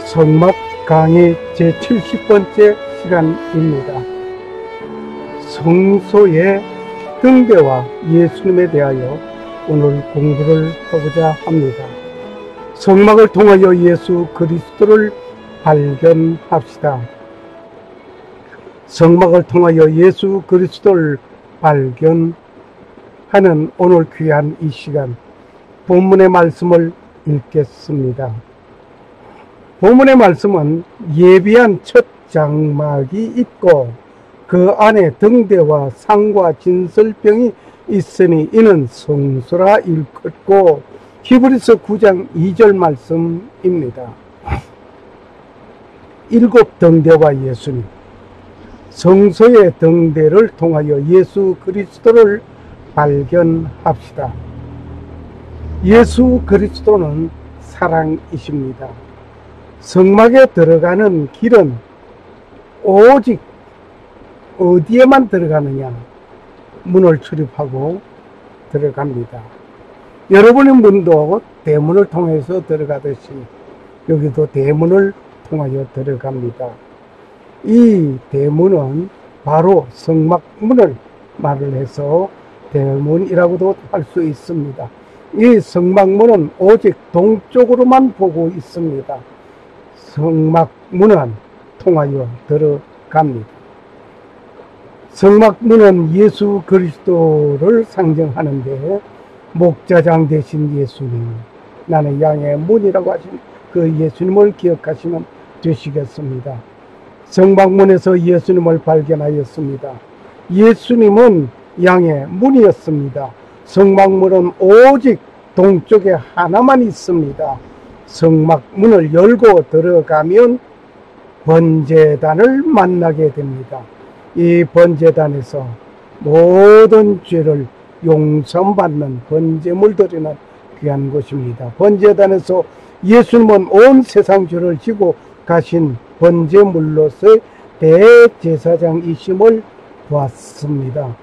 성막 강의 제70번째 시간입니다. 성소의 등대와 예수님에 대하여 오늘 공부를 하고자 합니다. 성막을 통하여 예수 그리스도를 발견합시다. 성막을 통하여 예수 그리스도를 발견하는 오늘 귀한 이 시간, 본문의 말씀을 읽겠습니다. 본문의 말씀은 예비한 첫 장막이 있고 그 안에 등대와 상과 진설병이 있으니 이는 성소라 일컫고, 히브리서 9장 2절 말씀입니다. 7 등대와 예수님, 성소의 등대를 통하여 예수 그리스도를 발견합시다. 예수 그리스도는 사랑이십니다. 성막에 들어가는 길은 오직 어디에만 들어가느냐? 문을 출입하고 들어갑니다. 여러분의 문도 대문을 통해서 들어가듯이 여기도 대문을 통하여 들어갑니다. 이 대문은 바로 성막문을 말을 해서 대문이라고도 할 수 있습니다. 이 성막문은 오직 동쪽으로만 보고 있습니다. 성막문은 통하여 들어갑니다. 성막문은 예수 그리스도를 상징하는데, 목자장 되신 예수님, 나는 양의 문이라고 하신 그 예수님을 기억하시면 되시겠습니다. 성막문에서 예수님을 발견하였습니다. 예수님은 양의 문이었습니다. 성막문은 오직 동쪽에 하나만 있습니다. 성막문을 열고 들어가면 번제단을 만나게 됩니다. 이 번제단에서 모든 죄를 용서받는 번제물 드리는 귀한 곳입니다. 번제단에서 예수님은 온 세상 죄를 지고 가신 번제물로서의 대제사장이심을 보았습니다.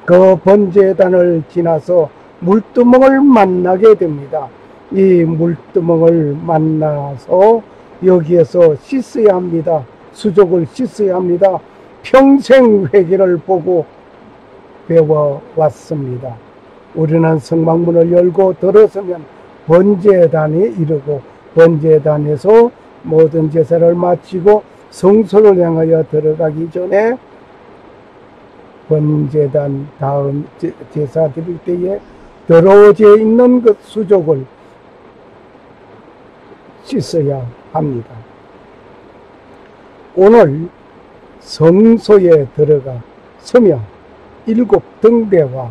그 번제단을 지나서 물두멍을 만나게 됩니다. 이 물두멍을 만나서 여기에서 씻어야 합니다. 수족을 씻어야 합니다. 평생 회개를 보고 배워왔습니다. 우리는 성막문을 열고 들어서면 번제단에 이르고, 번제단에서 모든 제사를 마치고 성소를 향하여 들어가기 전에 번제단 다음 제사 드릴 때에 더러워져 있는 그 수족을 씻어야 합니다. 오늘 성소에 들어가 서며 7 등대와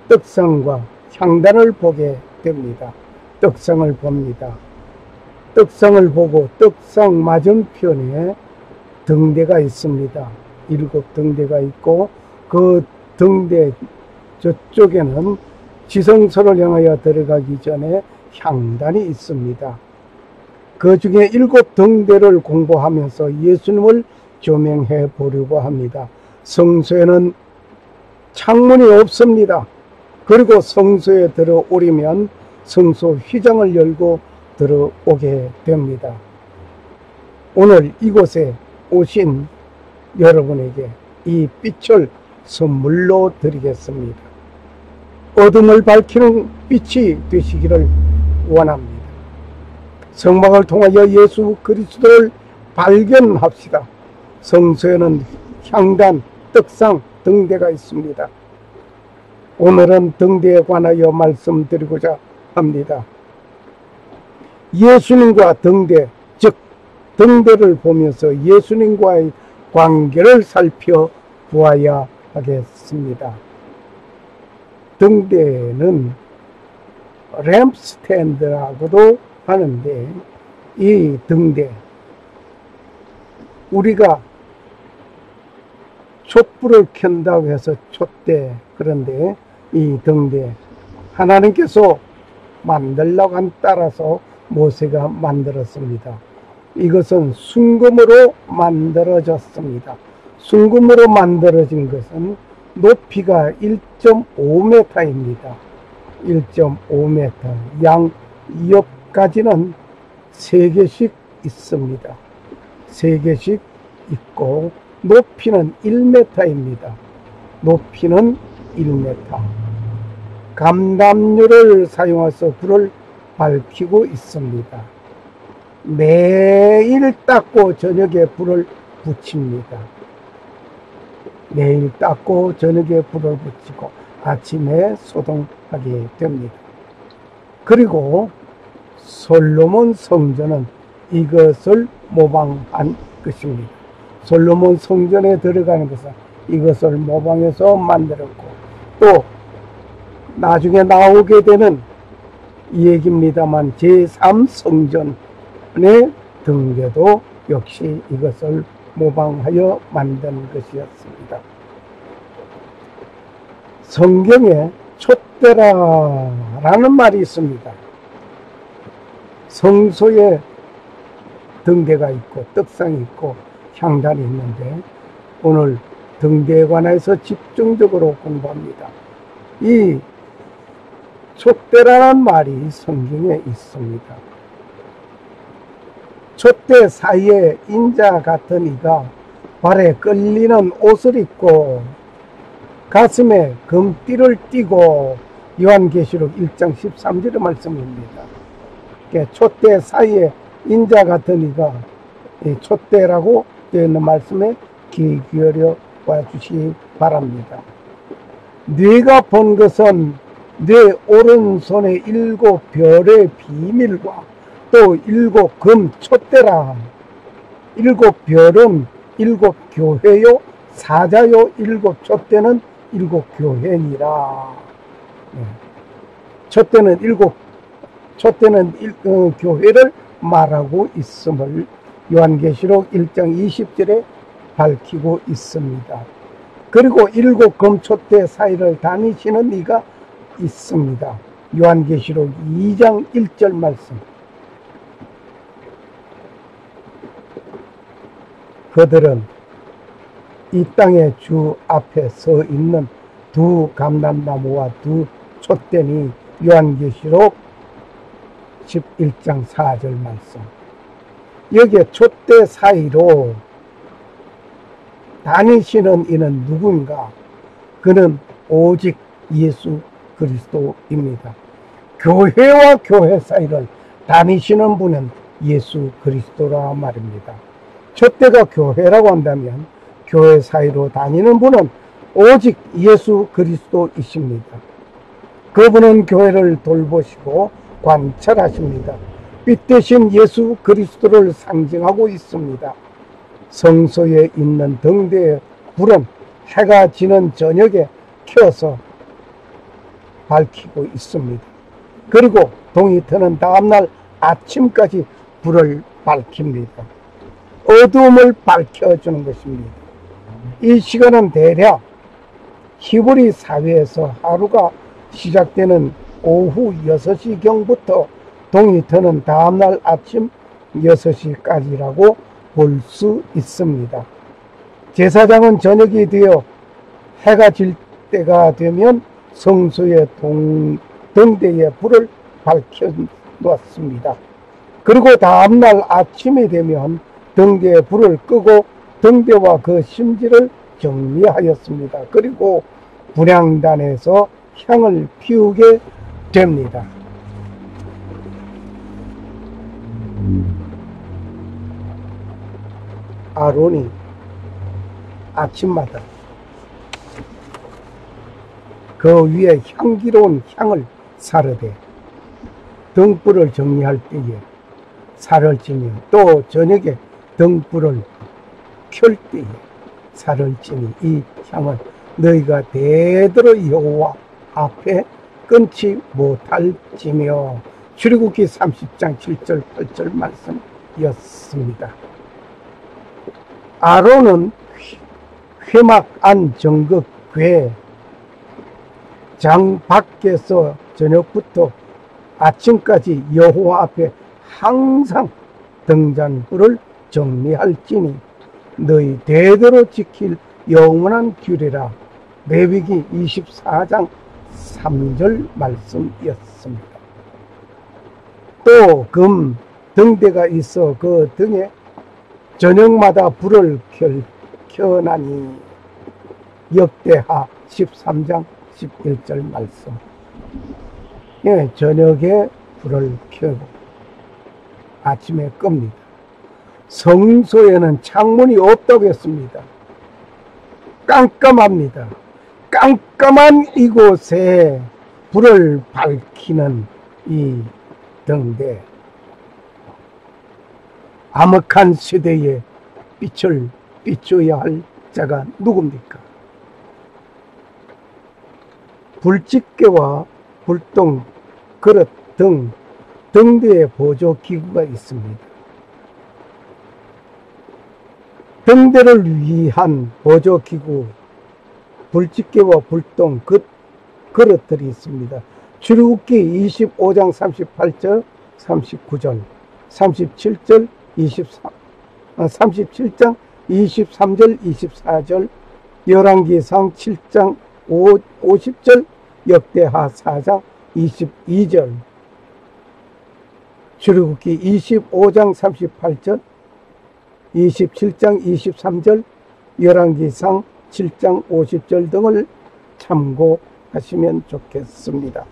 떡상과 향단을 보게 됩니다. 떡상을 봅니다. 떡상을 보고 떡상 맞은편에 등대가 있습니다. 7 등대가 있고, 그 등대 저쪽에는 지성소를 향하여 들어가기 전에 향단이 있습니다. 그 중에 7 등대를 공부하면서 예수님을 조명해 보려고 합니다. 성소에는 창문이 없습니다. 그리고 성소에 들어오려면 성소 휘장을 열고 들어오게 됩니다. 오늘 이곳에 오신 여러분에게 이 빛을 선물로 드리겠습니다. 어둠을 밝히는 빛이 되시기를 원합니다. 성막을 통하여 예수 그리스도를 발견합시다. 성소에는 향단, 떡상, 등대가 있습니다. 오늘은 등대에 관하여 말씀드리고자 합니다. 예수님과 등대, 즉 등대를 보면서 예수님과의 관계를 살펴보아야 하겠습니다. 등대는 램프스탠드라고도 하는데, 이 등대, 우리가 촛불을 켠다고 해서 촛대, 그런데 이 등대 하나님께서 만들라고 한 따라서 모세가 만들었습니다. 이것은 순금으로 만들어졌습니다. 순금으로 만들어진 것은 높이가 1.5m입니다. 1.5m. 양 옆까지는 3개씩 있습니다. 3개씩 있고 높이는 1m입니다. 높이는 1m. 감담류를 사용해서 불을 밝히고 있습니다. 매일 닦고 저녁에 불을 붙입니다. 매일 닦고 저녁에 불을 붙이고 아침에 소독하게 됩니다. 그리고 솔로몬 성전은 이것을 모방한 것입니다. 솔로몬 성전에 들어가는 것은 이것을 모방해서 만들었고, 또 나중에 나오게 되는 얘기입니다만 제3성전의 등대도 역시 이것을 모방하여 만든 것이었습니다. 성경에 촛대라는 말이 있습니다. 성소에 등대가 있고 떡상이 있고 향단이 있는데 오늘 등대에 관해서 집중적으로 공부합니다. 이 촛대라는 말이 성경에 있습니다. 촛대 사이에 인자 같은 이가 발에 끌리는 옷을 입고 가슴에 금띠를 띠고 요한계시록 1장 13절의 말씀입니다. 촛대 사이에 인자 같은 이가 촛대라고 되어 있는 말씀에 귀 기울여 봐주시기 바랍니다. 네가 본 것은 내 오른손에 7 별의 비밀과 또 7 금 촛대라. 7 별은 7 교회요, 사자요, 7 촛대는 7 교회니라. 촛대는 교회를 말하고 있음을 요한계시록 1장 20절에 밝히고 있습니다. 그리고 7 금촛대 사이를 다니시는 이가 있습니다. 요한계시록 2장 1절 말씀. 그들은 이 땅의 주 앞에 서 있는 2 감람나무와 2 촛대니 요한계시록 11장 4절 말씀. 여기에 촛대 사이로 다니시는 이는 누군가? 그는 오직 예수 그리스도입니다. 교회와 교회 사이를 다니시는 분은 예수 그리스도라 말입니다. 촛대가 교회라고 한다면 교회 사이로 다니는 분은 오직 예수 그리스도이십니다. 그분은 교회를 돌보시고 관찰하십니다. 빛 대신 예수 그리스도를 상징하고 있습니다. 성소에 있는 등대의 불은 해가 지는 저녁에 켜서 밝히고 있습니다. 그리고 동이 트는 다음날 아침까지 불을 밝힙니다. 어두움을 밝혀주는 것입니다. 이 시간은 대략 히브리 사회에서 하루가 시작되는 오후 6시경부터 동이 트는 다음날 아침 6시까지라고 볼 수 있습니다. 제사장은 저녁이 되어 해가 질 때가 되면 성소의 등대에 불을 밝혀 놓았습니다. 그리고 다음날 아침이 되면 등대에 불을 끄고 등대와 그 심지를 정리하였습니다. 그리고 분향단에서 향을 피우게 됩니다. 아론이 아침마다 그 위에 향기로운 향을 사르되 등불을 정리할 때에 살을 찌며 또 저녁에 등불을 켤 때에 살을 찌니 이 향은 너희가 대대로 여호와 앞에 끊지 못할지며. 출애굽기 30장 7절 8절 말씀이었습니다. 아론은 회막 안 정극 궤 장 밖에서 저녁부터 아침까지 여호와 앞에 항상 등잔불을 정리할지니 너희 대대로 지킬 영원한 규례라. 레위기 24장 3절 말씀이었습니다. 또 금 등대가 있어 그 등에 저녁마다 불을 켜나니. 역대하 13장 11절 말씀. 예, 저녁에 불을 켜고 아침에 끕니다. 성소에는 창문이 없다고 했습니다. 깜깜합니다. 깜깜한 이곳에 불을 밝히는 이 등대. 암흑한 시대에 빛을 비춰야 할 자가 누굽니까? 불집게와 불똥, 그릇 등 등대에 보조기구가 있습니다. 등대를 위한 보조기구, 불집게와 불똥, 그릇들이 있습니다. 출애굽기 25장 38절, 39절, 37절, 37장 23절, 24절, 열왕기상 7장 50절, 역대하 4장 22절, 출애굽기 25장 38절, 27장 23절, 열왕기상 7장 50절 등을 참고하시면 좋겠습니다.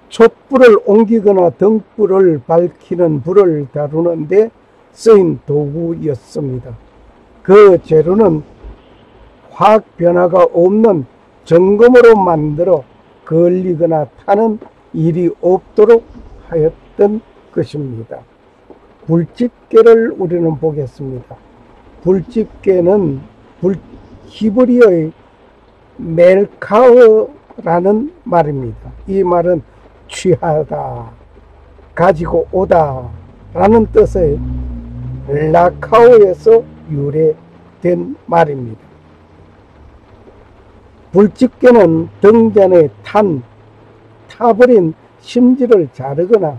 촛불을 옮기거나 등불을 밝히는 불을 다루는 데 쓰인 도구였습니다. 그 재료는 화학 변화가 없는 정금으로 만들어 걸리거나 타는 일이 없도록 하였던 것입니다. 불집게를 우리는 보겠습니다. 불집게는 히브리어의 멜카흐라는 말입니다. 이 말은 취하다, 가지고 오다 라는 뜻의 라카오에서 유래된 말입니다. 불집게는 등잔에 타버린 심지를 자르거나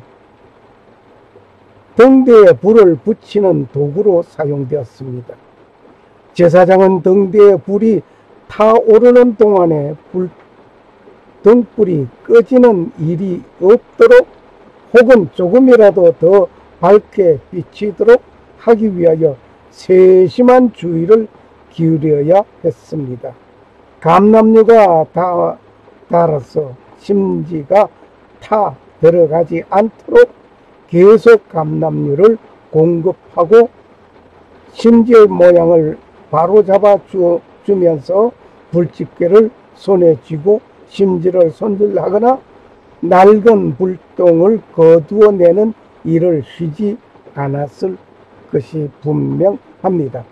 등대에 불을 붙이는 도구로 사용되었습니다. 제사장은 등대에 불이 타오르는 동안에 등불이 꺼지는 일이 없도록 혹은 조금이라도 더 밝게 비치도록 하기 위하여 세심한 주의를 기울여야 했습니다. 감람류가 달아서 심지가 타 들어가지 않도록 계속 감람류를 공급하고 심지의 모양을 바로잡아 주면서 불집게를 손에 쥐고 심지를 손질하거나 낡은 불똥을 거두어내는 일을 쉬지 않았을 것이 분명합니다.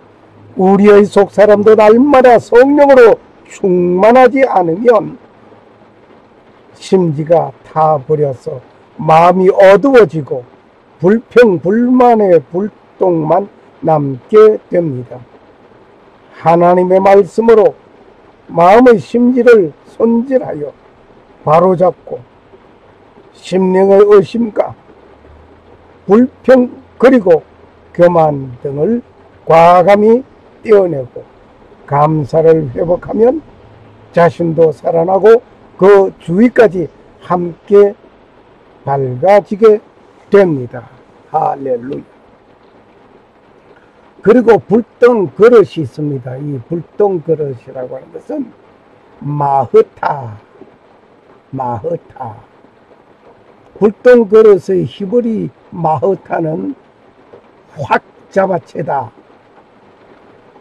우리의 속사람도 날마다 성령으로 충만하지 않으면 심지가 타버려서 마음이 어두워지고 불평불만의 불똥만 남게 됩니다. 하나님의 말씀으로 마음의 심지를 손질하여 바로잡고 심령의 의심과 불평 그리고 교만 등을 과감히 떼어내고 감사를 회복하면 자신도 살아나고 그 주위까지 함께 밝아지게 됩니다. 할렐루야. 그리고 불똥 그릇이 있습니다. 이 불똥 그릇이라고 하는 것은 마흐타. 불똥 그릇의 히브리 마흐타는 확 잡아채다,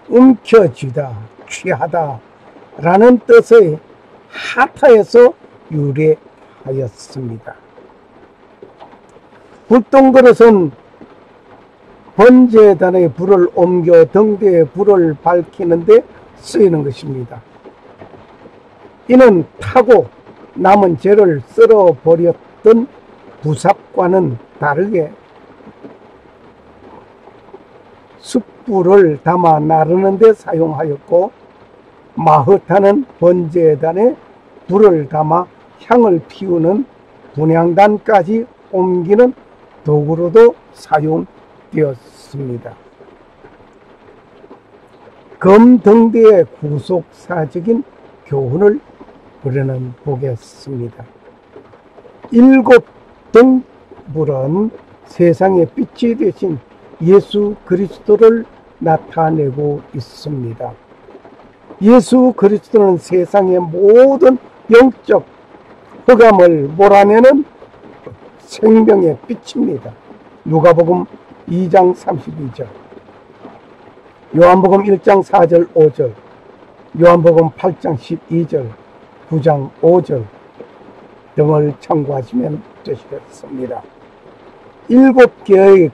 움켜쥐다, 취하다 라는 뜻의 하타에서 유래하였습니다. 불똥 그릇은 번제단의 불을 옮겨 등대의 불을 밝히는 데 쓰이는 것입니다. 이는 타고 남은 재를 썰어버렸던 부삽과는 다르게 숯불을 담아 나르는 데 사용하였고, 마흐타는 번제단에 불을 담아 향을 피우는 분향단까지 옮기는 도구로도 사용되었습니다. 검등대의 구속사적인 교훈을 우리는 보겠습니다. 7 등불은 세상의 빛이 되신 예수 그리스도를 나타내고 있습니다. 예수 그리스도는 세상의 모든 영적 흑암을 몰아내는 생명의 빛입니다. 누가복음 2장 32절, 요한복음 1장 4절 5절, 요한복음 8장 12절, 9장 5절 등을 참고하시면 되시겠습니다. 7개의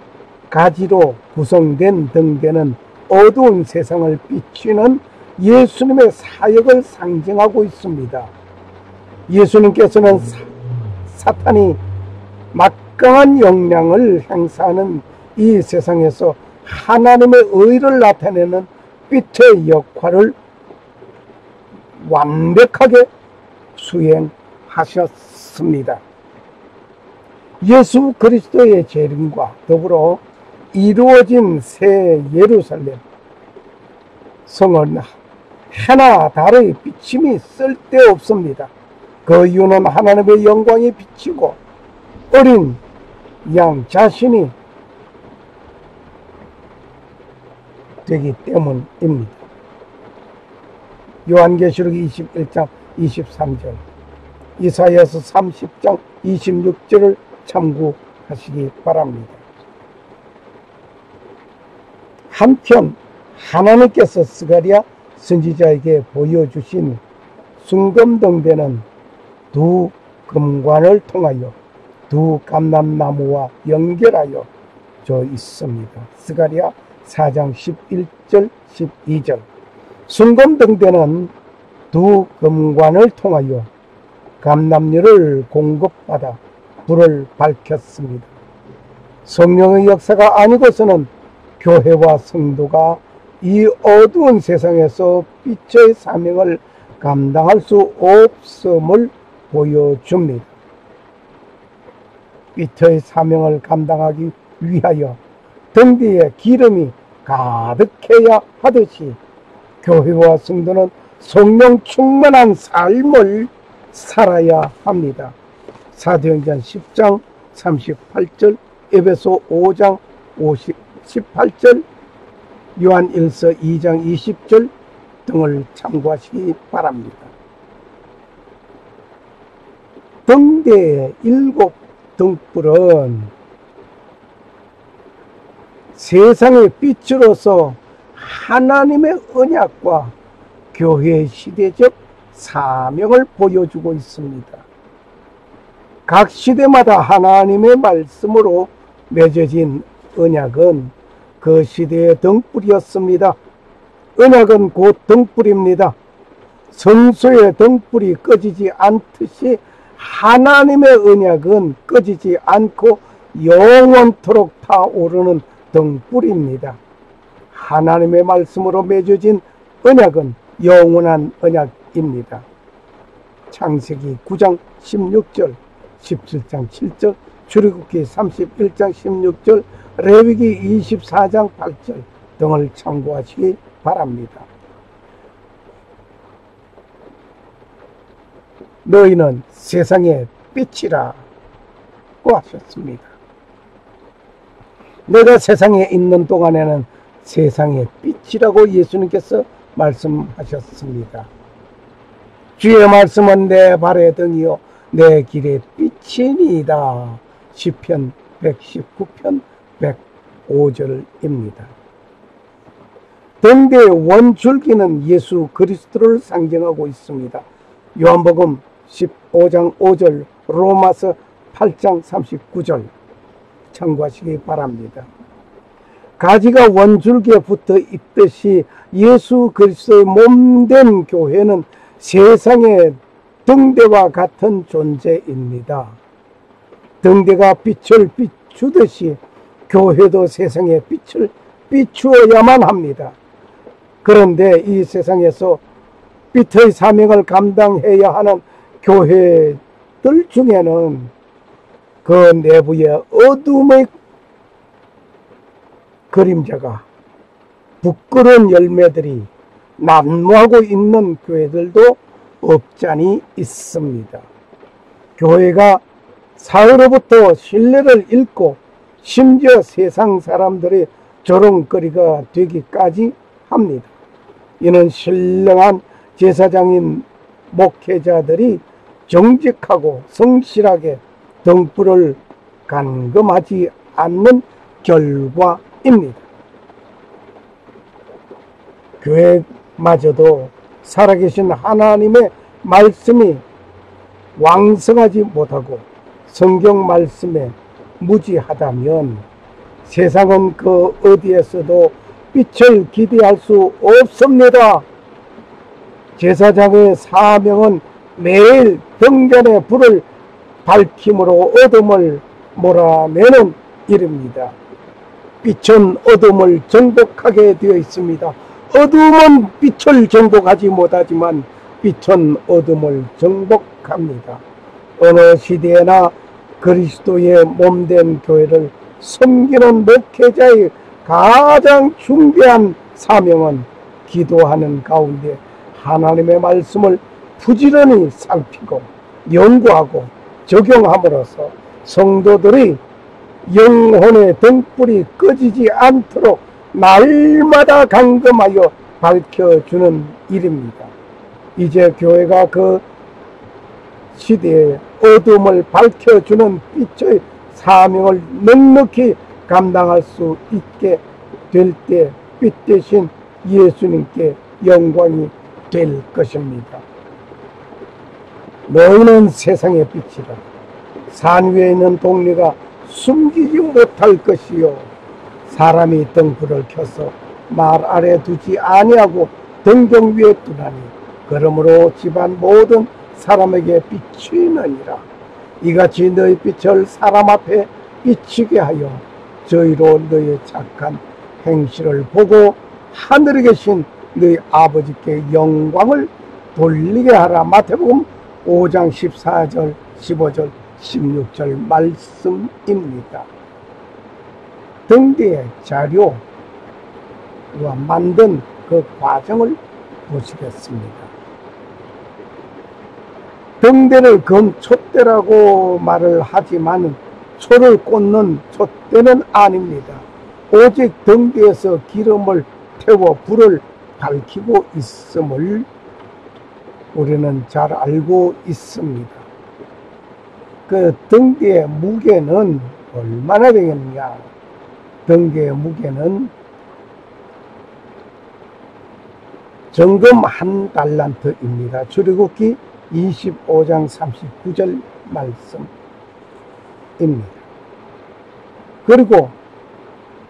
가지로 구성된 등대는 어두운 세상을 비추는 예수님의 사역을 상징하고 있습니다. 예수님께서는 사탄이 막강한 역량을 행사하는 이 세상에서 하나님의 의를 나타내는 빛의 역할을 완벽하게 수행하셨습니다. 예수 그리스도의 재림과 더불어 이루어진 새 예루살렘 성은 해나 달의 비침이 쓸데없습니다. 그 이유는 하나님의 영광이 비치고 어린 양 자신이 되기 때문입니다. 요한계시록 21장 23절, 이사야서 30장 26절을 참고하시기 바랍니다. 한편 하나님께서 스가랴 선지자에게 보여주신 순금등대는 두 금관을 통하여 두 감람나무와 연결하여 져 있습니다. 스가랴 4장 11절 12절. 순금등대는 두 금관을 통하여 감람류를 공급받아 불을 밝혔습니다. 성령의 역사가 아니고서는 교회와 성도가 이 어두운 세상에서 빛의 사명을 감당할 수 없음을 보여줍니다. 빛의 사명을 감당하기 위하여 등대에 기름이 가득해야 하듯이 교회와 성도는 성령 충만한 삶을 살아야 합니다. 사도행전 10장 38절, 에베소 5장 18절, 요한일서 2장 20절 등을 참고하시기 바랍니다. 등대의 7 등불은 세상의 빛으로서 하나님의 언약과 교회의 시대적 사명을 보여주고 있습니다. 각 시대마다 하나님의 말씀으로 맺어진 언약은 그 시대의 등불이었습니다. 언약은 곧 등불입니다. 성소의 등불이 꺼지지 않듯이 하나님의 언약은 꺼지지 않고 영원토록 타오르는 등불입니다. 하나님의 말씀으로 맺어진 언약은 영원한 언약입니다. 창세기 9장 16절, 17장 7절, 출애굽기 31장 16절, 레위기 24장 8절 등을 참고하시기 바랍니다. 너희는 세상의 빛이라고 하셨습니다. 내가 세상에 있는 동안에는 세상의 빛이라고 예수님께서 말씀하셨습니다. 주의 말씀은 내 발의 등이요 내 길의 빛이니이다. 시편 119편 105절입니다. 등대의 원줄기는 예수 그리스도를 상징하고 있습니다. 요한복음 15장 5절, 로마서 8장 39절 참고하시기 바랍니다. 가지가 원줄기에 붙어 있듯이 예수 그리스도의 몸된 교회는 세상의 등대와 같은 존재입니다. 등대가 빛을 비추듯이 교회도 세상의 빛을 비추어야만 합니다. 그런데 이 세상에서 빛의 사명을 감당해야 하는 교회들 중에는 그 내부에 어둠의 그림자가 부끄러운 열매들이 난무하고 있는 교회들도 없잖이 있습니다. 교회가 사회로부터 신뢰를 잃고 심지어 세상 사람들의 조롱거리가 되기까지 합니다. 이는 신령한 제사장인 목회자들이 정직하고 성실하게 등불을 간검하지 않는 결과입니다. 교회마저도 살아계신 하나님의 말씀이 왕성하지 못하고 성경 말씀에 무지하다면 세상은 그 어디에서도 빛을 기대할 수 없습니다. 제사장의 사명은 매일 등잔에 불을 밝힘으로 어둠을 몰아내는 일입니다. 빛은 어둠을 정복하게 되어 있습니다. 어둠은 빛을 정복하지 못하지만 빛은 어둠을 정복합니다. 어느 시대에나 그리스도의 몸된 교회를 섬기는 목회자의 가장 중대한 사명은 기도하는 가운데 하나님의 말씀을 부지런히 살피고 연구하고 적용함으로써 성도들이 영혼의 등불이 꺼지지 않도록 날마다 감금하여 밝혀주는 일입니다. 이제 교회가 그 시대에 어둠을 밝혀주는 빛의 사명을 넉넉히 감당할 수 있게 될 때 빛 대신 예수님께 영광이 될 것입니다. 너희는 세상의 빛이라. 산 위에 있는 동리가 숨기지 못할 것이요 사람이 등불을 켜서 말 아래 두지 아니하고 등경 위에 두나니 그러므로 집안 모든 사람에게 비추이느니라. 이같이 너희 빛을 사람 앞에 비치게 하여 저희로 너희의 착한 행실을 보고 하늘에 계신 너희 아버지께 영광을 돌리게 하라. 마태복음 5장 14절 15절 16절 말씀입니다. 등대의 자료와 만든 그 과정을 보시겠습니다. 등대를 금촛대라고 말을 하지만 초를 꽂는 촛대는 아닙니다. 오직 등대에서 기름을 태워 불을 밝히고 있음을 우리는 잘 알고 있습니다. 그 등대의 무게는 얼마나 되겠느냐? 등대의 무게는 정금 1달란트입니다. 출애굽기 25장 39절 말씀입니다. 그리고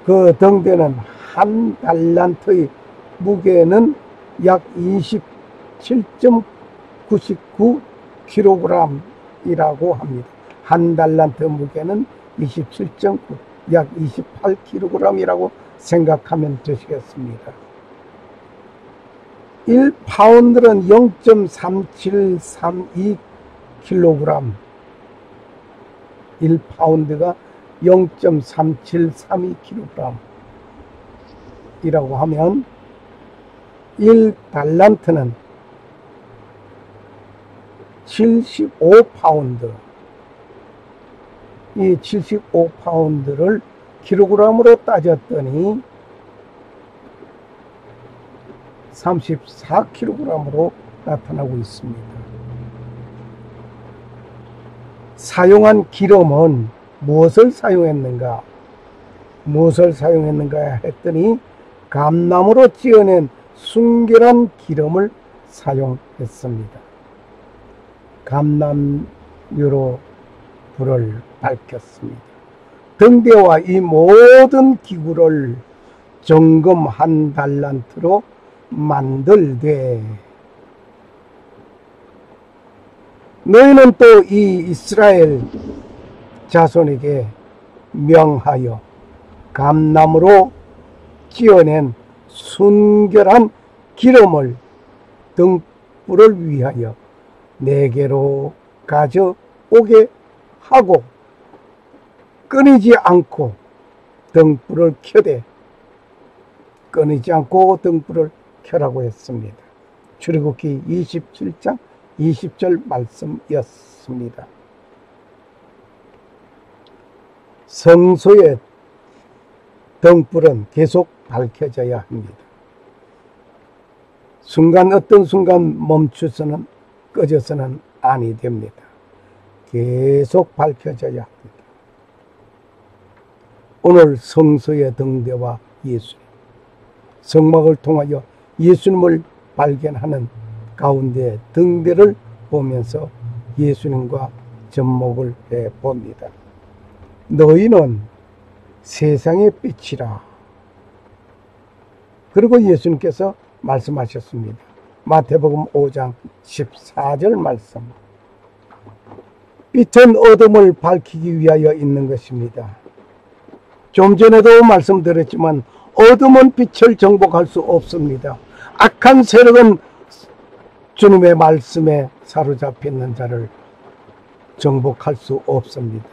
그 등대는 1달란트의 무게는 약 27.99kg이라고 합니다. 1달란트 무게는 27.9, 약 28kg이라고 생각하면 되시겠습니다. 1파운드는 0.3732kg, 1파운드가 0.3732kg 이라고 하면 1달란트는 75파운드, 이 75파운드를 킬로그램으로 따졌더니 34kg으로 나타나고 있습니다. 사용한 기름은 무엇을 사용했는가? 무엇을 사용했는가 했더니 감나무로 찧어낸 순결한 기름을 사용했습니다. 감남유로 불을 밝혔습니다. 등대와 이 모든 기구를 정금 1달란트로 만들되 너희는 또 이 이스라엘 자손에게 명하여 감나무로 찧어낸 순결한 기름을 등불을 위하여 내게로 가져오게 하고 끊이지 않고 등불을 켜되 밝혀라고 했습니다. 출애굽기 27장 20절 말씀이었습니다. 성소의 등불은 계속 밝혀져야 합니다. 어떤 순간 멈추서는 꺼져서는 아니 됩니다. 계속 밝혀져야 합니다. 오늘 성소의 등대와 예수님, 성막을 통하여 예수님을 발견하는 가운데 등대를 보면서 예수님과 접목을 해봅니다. 너희는 세상의 빛이라. 그리고 예수님께서 말씀하셨습니다. 마태복음 5장 14절 말씀. 빛은 어둠을 밝히기 위하여 있는 것입니다. 좀 전에도 말씀드렸지만 어둠은 빛을 정복할 수 없습니다. 악한 세력은 주님의 말씀에 사로잡혀 있는 자를 정복할 수 없습니다.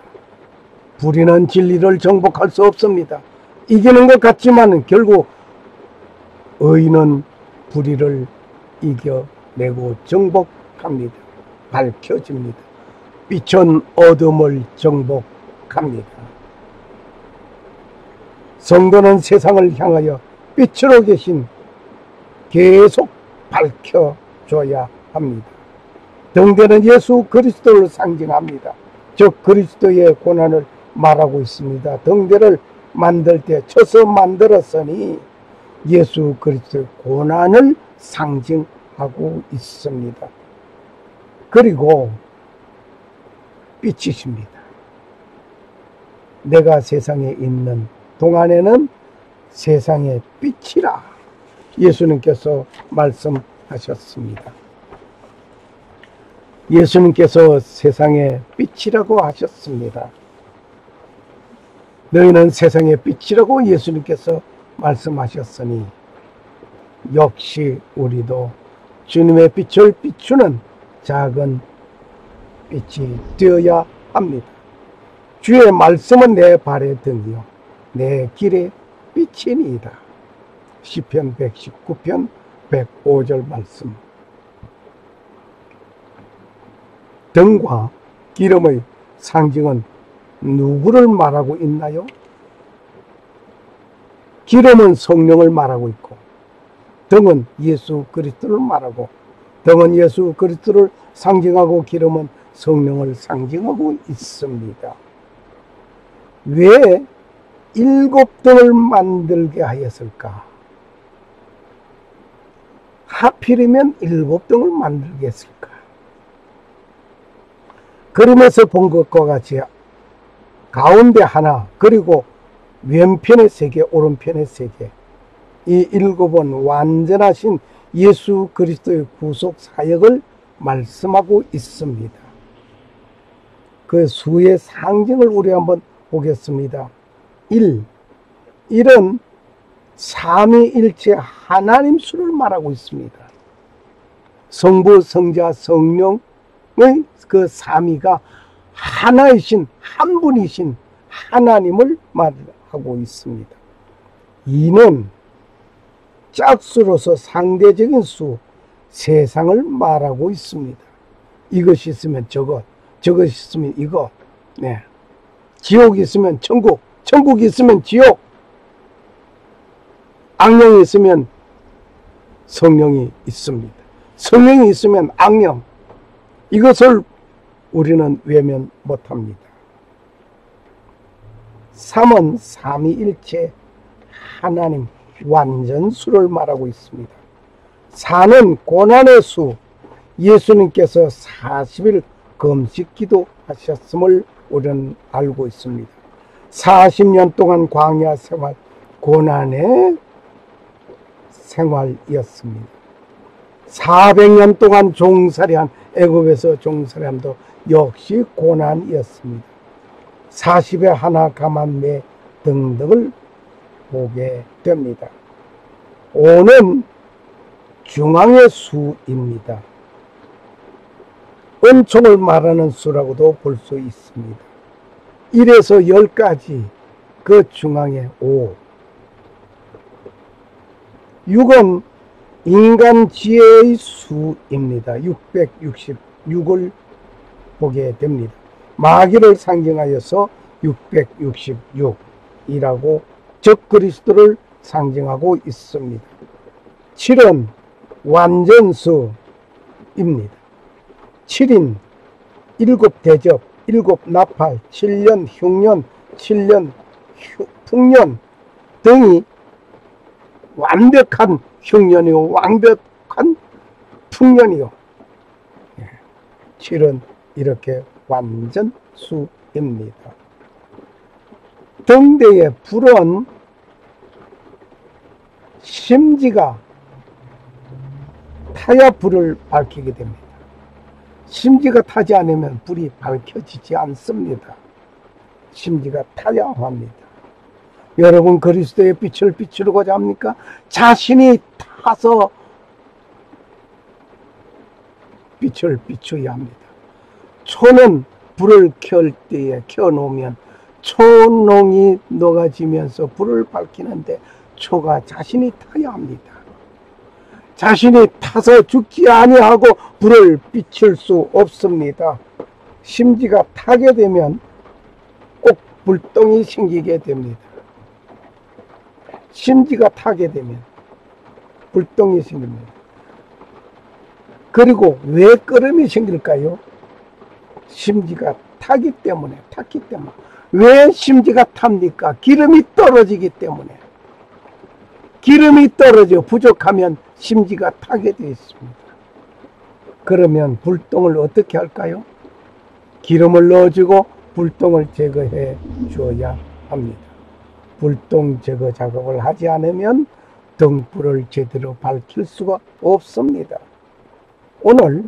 불의는 진리를 정복할 수 없습니다. 이기는 것 같지만 결국 의인은 불의를 이겨내고 정복합니다. 밝혀집니다. 빛은 어둠을 정복합니다. 성도는 세상을 향하여 빛으로 계신 계속 밝혀줘야 합니다. 등대는 예수 그리스도를 상징합니다. 즉 그리스도의 고난을 말하고 있습니다. 등대를 만들 때 쳐서 만들었으니 예수 그리스도의 고난을 상징하고 있습니다. 그리고 빛이십니다. 내가 세상에 있는 동안에는 세상의 빛이라 예수님께서 말씀하셨습니다. 예수님께서 세상의 빛이라고 하셨습니다. 너희는 세상의 빛이라고 예수님께서 말씀하셨으니 역시 우리도 주님의 빛을 비추는 작은 빛이 되어야 합니다. 주의 말씀은 내 발의 등이요 내 길의 빛이니이다. 시편 119편 105절 말씀. 등과 기름의 상징은 누구를 말하고 있나요? 기름은 성령을 말하고 있고 등은 예수 그리스도를 말하고 등은 예수 그리스도를 상징하고 기름은 성령을 상징하고 있습니다. 왜 7등을 만들게 하였을까? 하필이면 7등을 만들게 했을까? 그림에서 본 것과 같이 가운데 하나, 그리고 왼편에 3개, 오른편에 3개. 이 7은 완전하신 예수 그리스도의 구속 사역을 말씀하고 있습니다. 그 수의 상징을 우리 한번 보겠습니다. 1은 삼위일체 하나님 수를 말하고 있습니다. 성부, 성자, 성령의 그 삼위가 하나이신 한 분이신 하나님을 말하고 있습니다. 2는 짝수로서 상대적인 수, 세상을 말하고 있습니다. 이것이 있으면 저것, 저것이 있으면 이것. 네. 지옥이 있으면 천국, 천국이 있으면 지옥. 악령이 있으면 성령이 있습니다. 성령이 있으면 악령. 이것을 우리는 외면 못합니다. 3은 삼위일체 하나님 완전수를 말하고 있습니다. 4는 고난의 수, 예수님께서 40일 금식 기도하셨음을 우리는 알고 있습니다. 40년 동안 광야 생활, 고난의 생활이었습니다. 400년 동안 종살이한 애굽에서 종살이함도 역시 고난이었습니다. 40에 하나 감암매 등등을 보게 됩니다. 5는 중앙의 수입니다. 은총을 말하는 수라고도 볼 수 있습니다. 1에서 10까지 그 중앙에 5. 6은 인간 지혜의 수입니다. 666을 보게 됩니다. 마귀를 상징하여서 666이라고 적그리스도를 상징하고 있습니다. 7은 완전수입니다. 7인 7대접, 7나팔, 7년 흉년, 7년 풍년 등이 완벽한 흉년이요 완벽한 풍년이요. 7은 이렇게 완전수입니다. 등대의 불은 심지가 타야 불을 밝히게 됩니다. 심지가 타지 않으면 불이 밝혀지지 않습니다. 심지가 타야 합니다. 여러분 그리스도의 빛을 비추고자 합니까? 자신이 타서 빛을 비춰야 합니다. 초는 불을 켤 때에 켜놓으면 초농이 녹아지면서 불을 밝히는데 초가 자신이 타야 합니다. 자신이 타서 죽지 아니하고 불을 비출 수 없습니다. 심지가 타게 되면 꼭 불똥이 생기게 됩니다. 심지가 타게 되면 불똥이 생깁니다. 그리고 왜 끓음이 생길까요? 심지가 탔기 때문에. 왜 심지가 탑니까? 기름이 떨어지기 때문에. 기름이 떨어져 부족하면 심지가 타게 되어 있습니다. 그러면 불똥을 어떻게 할까요? 기름을 넣어주고 불똥을 제거해 주어야 합니다. 불똥 제거 작업을 하지 않으면 등불을 제대로 밝힐 수가 없습니다. 오늘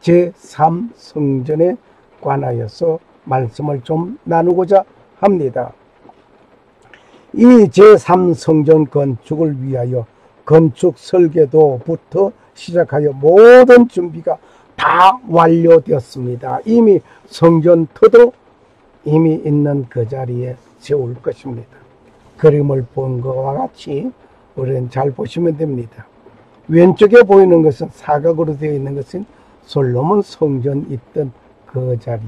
제3성전에 관하여서 말씀을 좀 나누고자 합니다. 이 제3성전 건축을 위하여 건축 설계도부터 시작하여 모든 준비가 다 완료되었습니다. 이미 성전터도 이미 있는 그 자리에 세울 것입니다. 그림을 본 것과 같이 우리는 잘 보시면 됩니다. 왼쪽에 보이는 것은 사각으로 되어 있는 것은 솔로몬 성전 있던 그 자리,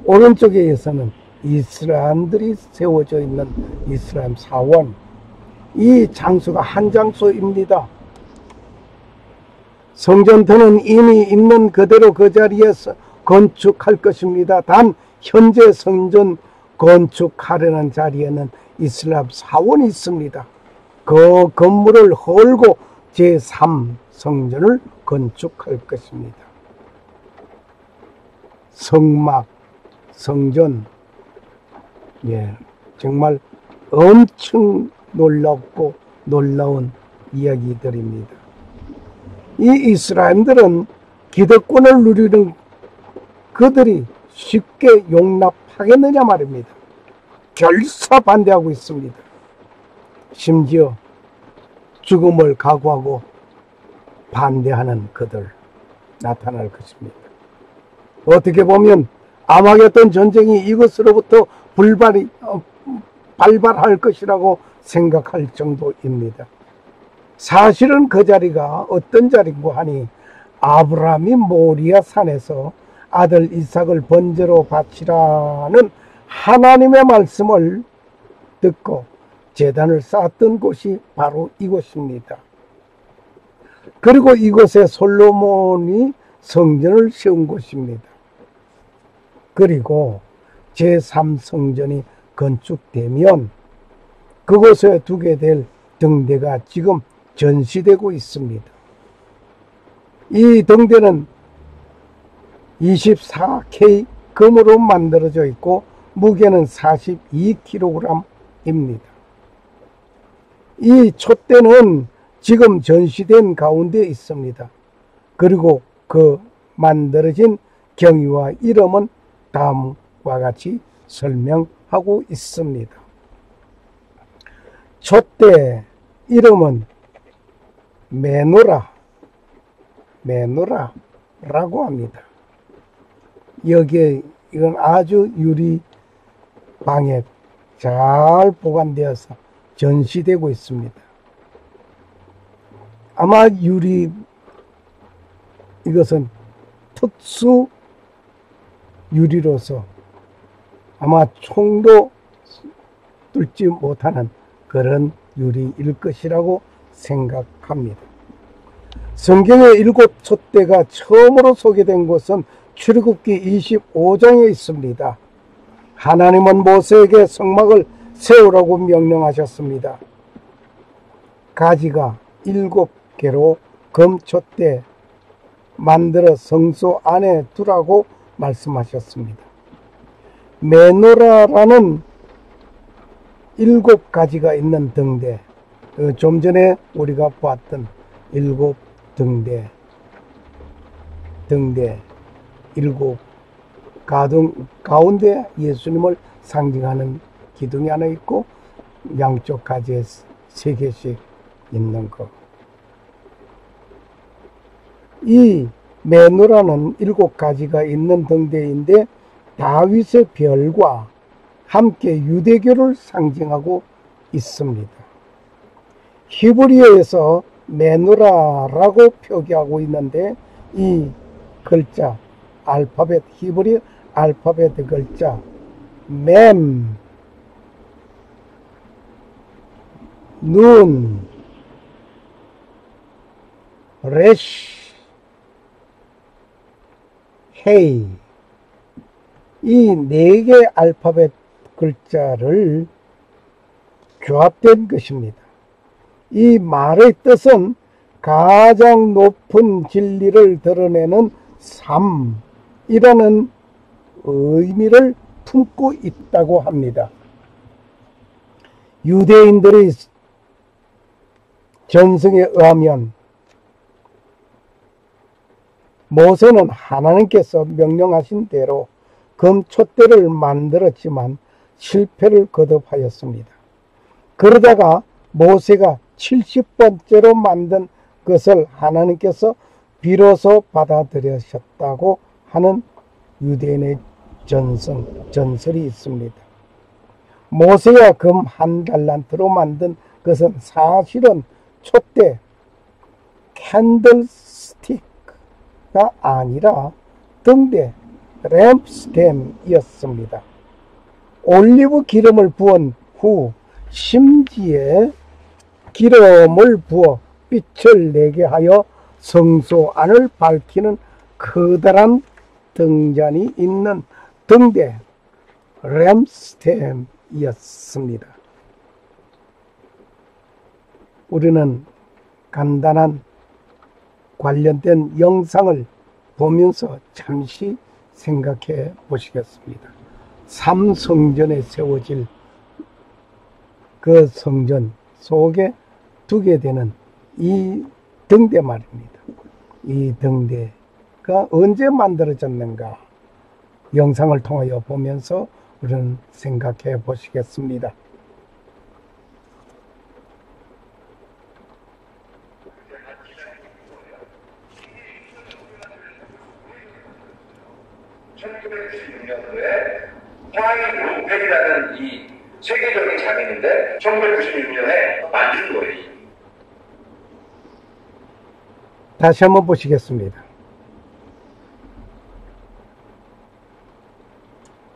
오른쪽에서는 이스라엘들이 세워져 있는 이스라엘 사원, 이 장소가 한 장소입니다. 성전터는 이미 있는 그대로 그 자리에서 건축할 것입니다. 단 현재 성전 건축하려는 자리에는 이스라엘 사원이 있습니다. 그 건물을 헐고 제3성전을 건축할 것입니다. 성막, 성전, 정말 엄청 놀랍고 놀라운 이야기들입니다. 이 이스라엘들은 기득권을 누리는 그들이 쉽게 용납하겠느냐 말입니다. 결사 반대하고 있습니다. 심지어 죽음을 각오하고 반대하는 그들 나타날 것입니다. 어떻게 보면 아마겟돈 전쟁이 이것으로부터 발발할 것이라고 생각할 정도입니다. 사실은 그 자리가 어떤 자리인고 하니 아브라함이 모리아 산에서 아들 이삭을 번제로 바치라는 하나님의 말씀을 듣고 제단을 쌓았던 곳이 바로 이곳입니다. 그리고 이곳에 솔로몬이 성전을 세운 곳입니다. 그리고 제3성전이 건축되면 그곳에 두게 될 등대가 지금 전시되고 있습니다. 이 등대는 24K 금으로 만들어져 있고 무게는 42kg입니다. 이 촛대는 지금 전시된 가운데 있습니다. 그리고 그 만들어진 경위와 이름은 다음과 같이 설명하고 있습니다. 촛대 이름은 메노라라고 합니다. 여기에 이건 아주 유리방에 잘 보관되어서 전시되고 있습니다. 아마 유리, 이것은 특수 유리로서 아마 총도 뚫지 못하는 그런 유리일 것이라고 생각합니다. 성경의 7 촛대가 처음으로 소개된 곳은 출애굽기 25장에 있습니다. 하나님은 모세에게 성막을 세우라고 명령하셨습니다. 가지가 7개로 금촛대 만들어 성소 안에 두라고 말씀하셨습니다. 메노라라는 7가지가 있는 등대, 좀 전에 우리가 봤던 7등대, 7 가운데 예수님을 상징하는 기둥이 하나 있고 양쪽 가지에 3개씩 있는 것. 이 메노라는 7가지가 있는 등대인데 다윗의 별과 함께 유대교를 상징하고 있습니다. 히브리어에서 메노라라고 표기하고 있는데 이 글자, 알파벳, 히브리 알파벳 글자 맴, 눈, 레시, 헤이, 이 4개 알파벳 글자를 조합된 것입니다. 이 말의 뜻은 가장 높은 진리를 드러내는 삶이라는 의미를 품고 있다고 합니다. 유대인들의 전승에 의하면 모세는 하나님께서 명령하신 대로 금촛대를 만들었지만 실패를 거듭하였습니다. 그러다가 모세가 70번째로 만든 것을 하나님께서 비로소 받아들이셨다고 하는 유대인의 전설이 있습니다. 모세가 금 1달란트로 만든 것은 사실은 촛대, 캔들스틱가 아니라 등대, 램프스템이었습니다. 올리브 기름을 부은 후 심지에 기름을 부어 빛을 내게 하여 성소 안을 밝히는 커다란 등잔이 있는 등대, 램프스템이었습니다. 우리는 간단한 관련된 영상을 보면서 잠시 생각해 보시겠습니다. 3성전에 세워질 그 성전 속에 두게 되는 이 등대 말입니다. 이 등대가 언제 만들어졌는가 영상을 통하여 보면서 우리는 생각해 보시겠습니다. 화인 루펠이라는 이 세계적인 장인인데 1996년에 만든 거예요. 다시 한번 보시겠습니다.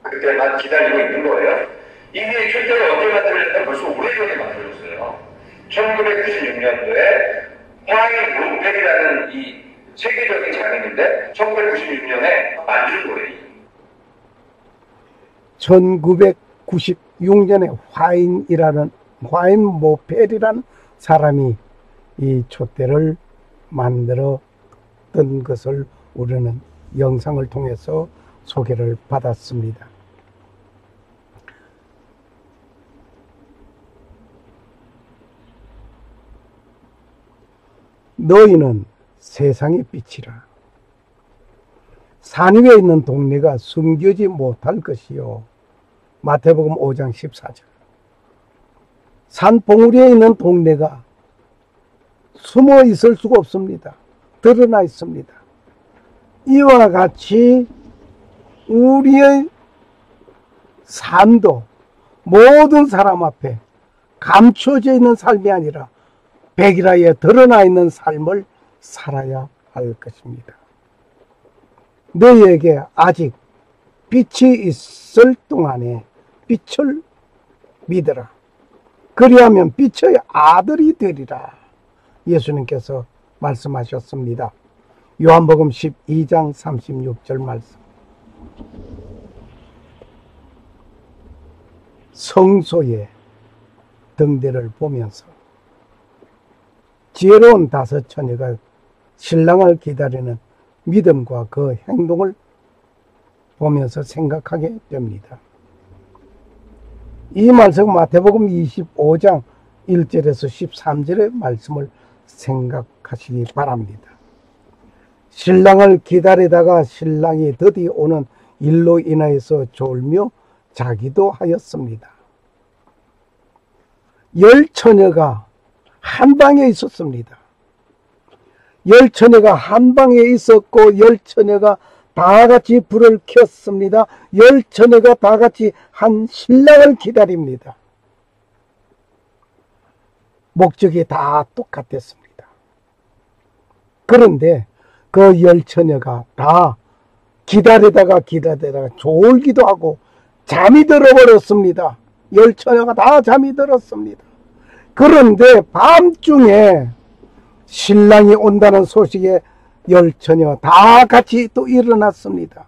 그때만 기다리고 있는 거예요. 이게 실제로 언제 만들었냐면 벌써 오래전에 만들었어요. 1996년도에 화인 루펠이라는 이 세계적인 장인인데 1996년에 만든 거예요. 1996년에 화인 모펠이라는 사람이 이 촛대를 만들었던 것을 우리는 영상을 통해서 소개를 받았습니다. 너희는 세상의 빛이라. 산 위에 있는 동네가 숨기지 못할 것이요. 마태복음 5장 14절. 산 봉우리에 있는 동네가 숨어 있을 수가 없습니다. 드러나 있습니다. 이와 같이 우리의 삶도 모든 사람 앞에 감춰져 있는 삶이 아니라 백일하에 드러나 있는 삶을 살아야 할 것입니다. 너희에게 아직 빛이 있을 동안에 빛을 믿으라. 그리하면 빛의 아들이 되리라. 예수님께서 말씀하셨습니다. 요한복음 12장 36절 말씀. 성소의 등대를 보면서 지혜로운 다섯 처녀가 신랑을 기다리는 믿음과 그 행동을 보면서 생각하게 됩니다. 이 말씀 마태복음 25장 1절에서 13절의 말씀을 생각하시기 바랍니다. 신랑을 기다리다가 신랑이 드디어 오는 일로 인하여서 졸며 자기도 하였습니다. 10처녀가 한 방에 있었습니다. 10처녀가 한 방에 있었고 10처녀가 다 같이 불을 켰습니다. 10처녀가 다 같이 한 신랑을 기다립니다. 목적이 다 똑같았습니다. 그런데 그 10처녀가 다 기다리다가 졸기도 하고 잠이 들어버렸습니다. 10처녀가 다 잠이 들었습니다. 그런데 밤중에 신랑이 온다는 소식에 10처녀 다 같이 또 일어났습니다.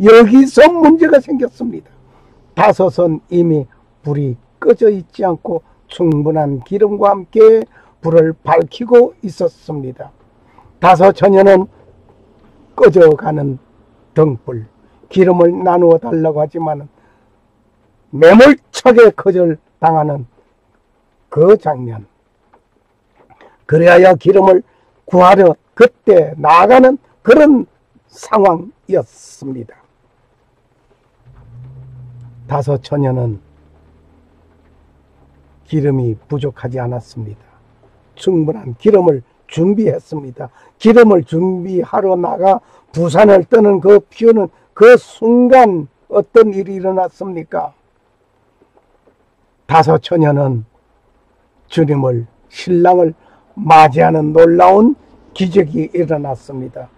여기서 문제가 생겼습니다. 다섯은 이미 불이 꺼져 있지 않고 충분한 기름과 함께 불을 밝히고 있었습니다. 다섯 처녀는 꺼져가는 등불, 기름을 나누어 달라고 하지만 매몰차게 거절당하는 그 장면, 그래야 기름을 구하려 그때 나아가는 그런 상황이었습니다. 다섯 처녀는 기름이 부족하지 않았습니다. 충분한 기름을 준비했습니다. 기름을 준비하러 나가 부산을 떠는 그 피우는 그 순간 어떤 일이 일어났습니까? 다섯 처녀는 주님을, 신랑을 맞이하는 놀라운 기적이 일어났습니다.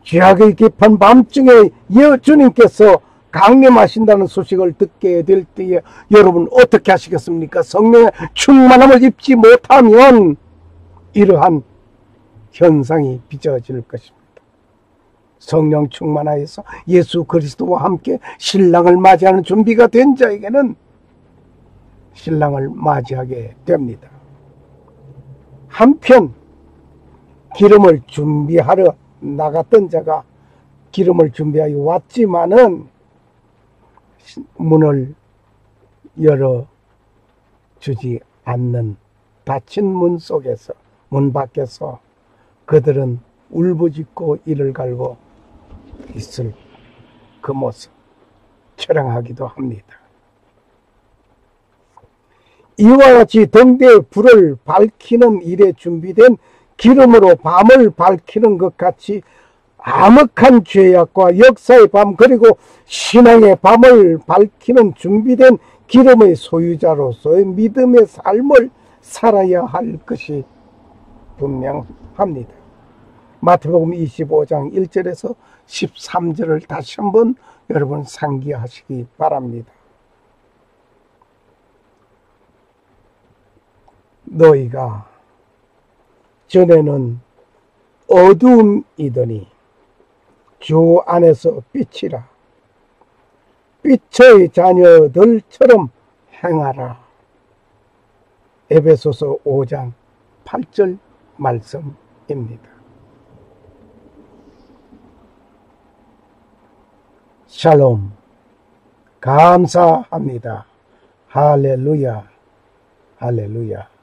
죄악의 깊은 밤중에 주님께서 강림하신다는 소식을 듣게 될 때에 여러분 어떻게 하시겠습니까? 성령의 충만함을 입지 못하면 이러한 현상이 빚어질 것입니다. 성령 충만하여서 예수 그리스도와 함께 신랑을 맞이하는 준비가 된 자에게는 신랑을 맞이하게 됩니다. 한편 기름을 준비하러 나갔던 자가 기름을 준비하여 왔지만은 문을 열어주지 않는 닫힌 문 속에서, 문 밖에서 그들은 울부짖고 이를 갈고 있을 그 모습 처량하기도 합니다. 이와 같이 등대에 불을 밝히는 일에 준비된 기름으로 밤을 밝히는 것 같이 암흑한 죄악과 역사의 밤, 그리고 신앙의 밤을 밝히는 준비된 기름의 소유자로서의 믿음의 삶을 살아야 할 것이 분명합니다. 마태복음 25장 1절에서 13절을 다시 한번 여러분 상기하시기 바랍니다. 너희가 전에는 어두움이더니 주 안에서 빛이라. 빛의 자녀들처럼 행하라. 에베소서 5장 8절 말씀입니다. 샬롬. 감사합니다. 할렐루야. 할렐루야.